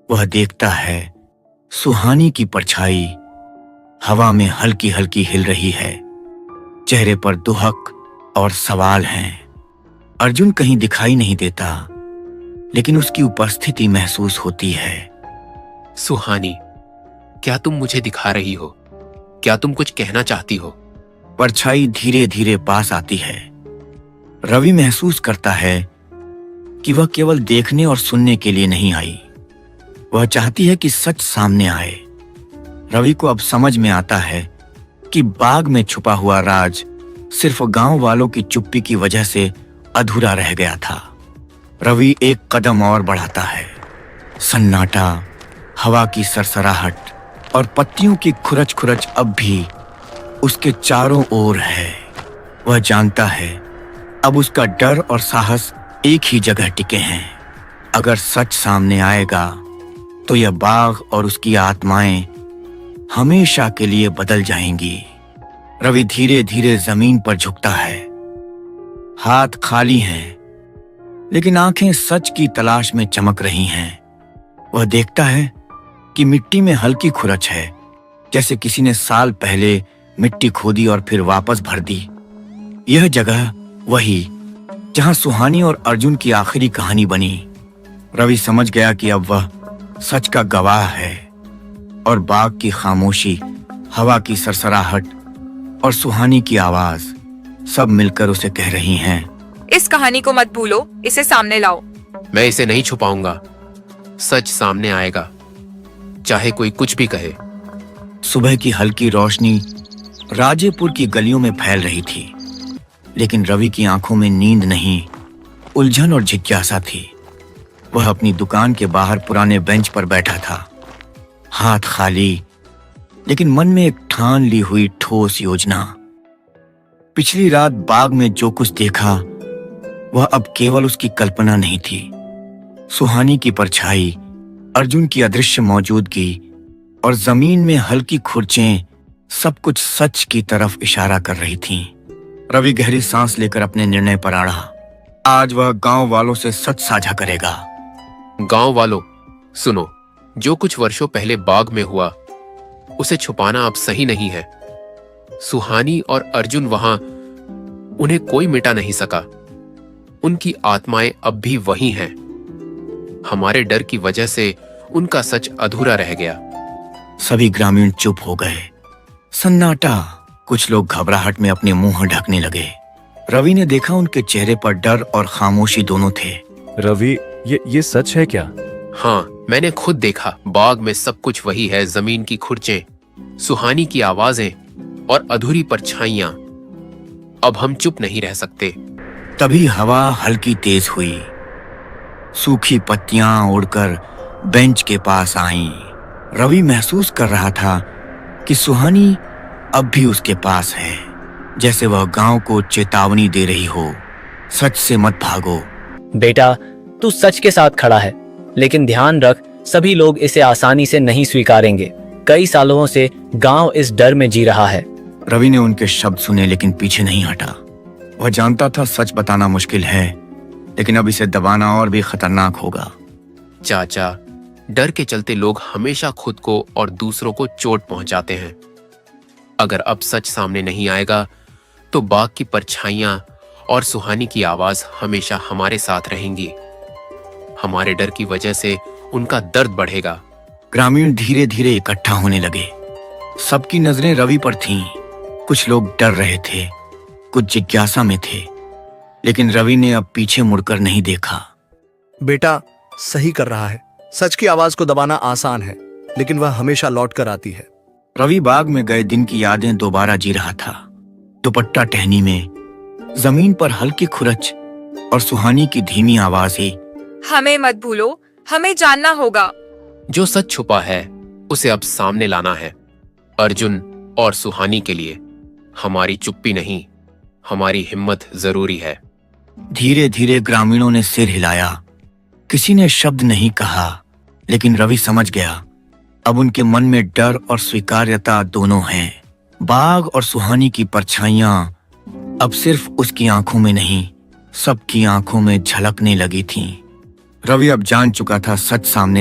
वह देखता है सुहानी की परछाई हवा में हल्की हल्की हिल रही है। चेहरे पर दुहक और सवाल हैं। अर्जुन कहीं दिखाई नहीं देता, लेकिन उसकी उपस्थिति महसूस होती है। सुहानी, क्या तुम मुझे दिखा रही हो? क्या तुम कुछ कहना चाहती हो? परछाई धीरे धीरे पास आती है। रवि महसूस करता है कि वह केवल देखने और सुनने के लिए नहीं आई। वह चाहती है कि सच सामने आए। रवि को अब समझ में आता है कि बाग में छुपा हुआ राज सिर्फ गांव वालों की चुप्पी की वजह से अधूरा रह गया था। रवि एक कदम और बढ़ाता है। सन्नाटा, हवा की सरसराहट और पत्तियों की खुरच खुरच अब भी उसके चारों ओर है। वह जानता है अब उसका डर और साहस एक ही जगह टिके हैं। अगर सच सामने आएगा तो यह बाग और उसकी आत्माएं हमेशा के लिए बदल जाएंगी। रवि धीरे धीरे जमीन पर झुकता है। हाथ खाली हैं, लेकिन आंखें सच की तलाश में चमक रही हैं। वह देखता है कि मिट्टी में हल्की खुरच है, जैसे किसी ने साल पहले मिट्टी खोदी और फिर वापस भर दी। यह जगह वही जहां सुहानी और अर्जुन की आखिरी कहानी बनी। रवि समझ गया कि अब वह सच का गवाह है और बाग की खामोशी, हवा की सरसराहट और सुहानी की आवाज सब मिलकर उसे कह रही हैं, इस कहानी को मत भूलो, इसे सामने लाओ। मैं इसे नहीं छुपाऊंगा। सच सामने आएगा, चाहे कोई कुछ भी कहे। सुबह की हल्की रोशनी राजेपुर की गलियों में फैल रही थी, लेकिन रवि की आंखों में नींद नहीं, उलझन और जिज्ञासा थी। वह अपनी दुकान के बाहर पुराने बेंच पर बैठा था, हाथ खाली, लेकिन मन में एक ठान ली हुई ठोस योजना। पिछली रात बाग में जो कुछ देखा वह अब केवल उसकी कल्पना नहीं थी। सुहानी की परछाई, अर्जुन की अदृश्य मौजूदगी और जमीन में हल्की खुरचें सब कुछ सच की तरफ इशारा कर रही थीं। रवि गहरी सांस लेकर अपने निर्णय पर अड़ा। आज वह गांव वालों से सच साझा करेगा। गांव वालों, सुनो, जो कुछ वर्षों पहले बाग में हुआ उसे छुपाना अब सही नहीं है। सुहानी और अर्जुन वहां, उन्हें कोई मिटा नहीं सका। उनकी आत्माएं अब भी वही हैं। हमारे डर की वजह से उनका सच अधूरा रह गया। सभी ग्रामीण चुप हो गए। सन्नाटा। कुछ लोग घबराहट में अपने मुंह ढकने लगे। रवि ने देखा उनके चेहरे पर डर और खामोशी दोनों थे। रवि, ये सच है क्या? हाँ, मैंने खुद देखा। बाग में सब कुछ वही है। जमीन की खुरचें, सुहानी की आवाजें और अधूरी परछाइयां। अब हम चुप नहीं रह सकते। तभी हवा हल्की तेज हुई। सूखी पत्तियां उड़कर बेंच के पास आईं। रवि महसूस कर रहा था कि सुहानी अब भी उसके पास है, जैसे वह गांव को चेतावनी दे रही हो, सच से मत भागो। बेटा, तू सच के साथ खड़ा है, लेकिन ध्यान रख, सभी लोग इसे आसानी से नहीं स्वीकारेंगे। कई सालों से गांव इस डर में जी रहा है। रवि ने उनके शब्द सुने, लेकिन पीछे नहीं हटा। वह जानता था सच बताना मुश्किल है, लेकिन अब इसे दबाना और भी खतरनाक होगा। चाचा, डर के चलते लोग हमेशा खुद को और दूसरों को चोट पहुंचाते हैं। अगर अब सच सामने नहीं आएगा तो बाग की परछाइयां और सुहानी की आवाज हमेशा हमारे साथ रहेंगी। हमारे डर की वजह से उनका दर्द बढ़ेगा। ग्रामीण धीरे धीरे इकट्ठा होने लगे। सबकी नजरें रवि पर थीं। कुछ लोग डर रहे थे, कुछ जिज्ञासा में थे, लेकिन रवि ने अब पीछे मुड़कर नहीं देखा। बेटा सही कर रहा है। सच की आवाज को दबाना आसान है, लेकिन वह हमेशा लौट कर आती है। रवि बाग में गए दिन की यादें दोबारा जी रहा था। दुपट्टा टहनी में, जमीन पर हल्की खुरच और सुहानी की धीमी आवाजें। हमें मत भूलो, हमें जानना होगा। जो सच छुपा है उसे अब सामने लाना है। अर्जुन और सुहानी के लिए हमारी चुप्पी नहीं, हमारी हिम्मत जरूरी है। धीरे धीरे ग्रामीणों ने सिर हिलाया। किसी ने शब्द नहीं कहा, लेकिन रवि समझ गया अब उनके मन में डर और स्वीकार्यता दोनों हैं। बाग और सुहानी की परछाइयां अब सिर्फ उसकी आंखों में नहीं, सबकी आंखों में झलकने लगी थीं। रवि अब जान चुका था सच सामने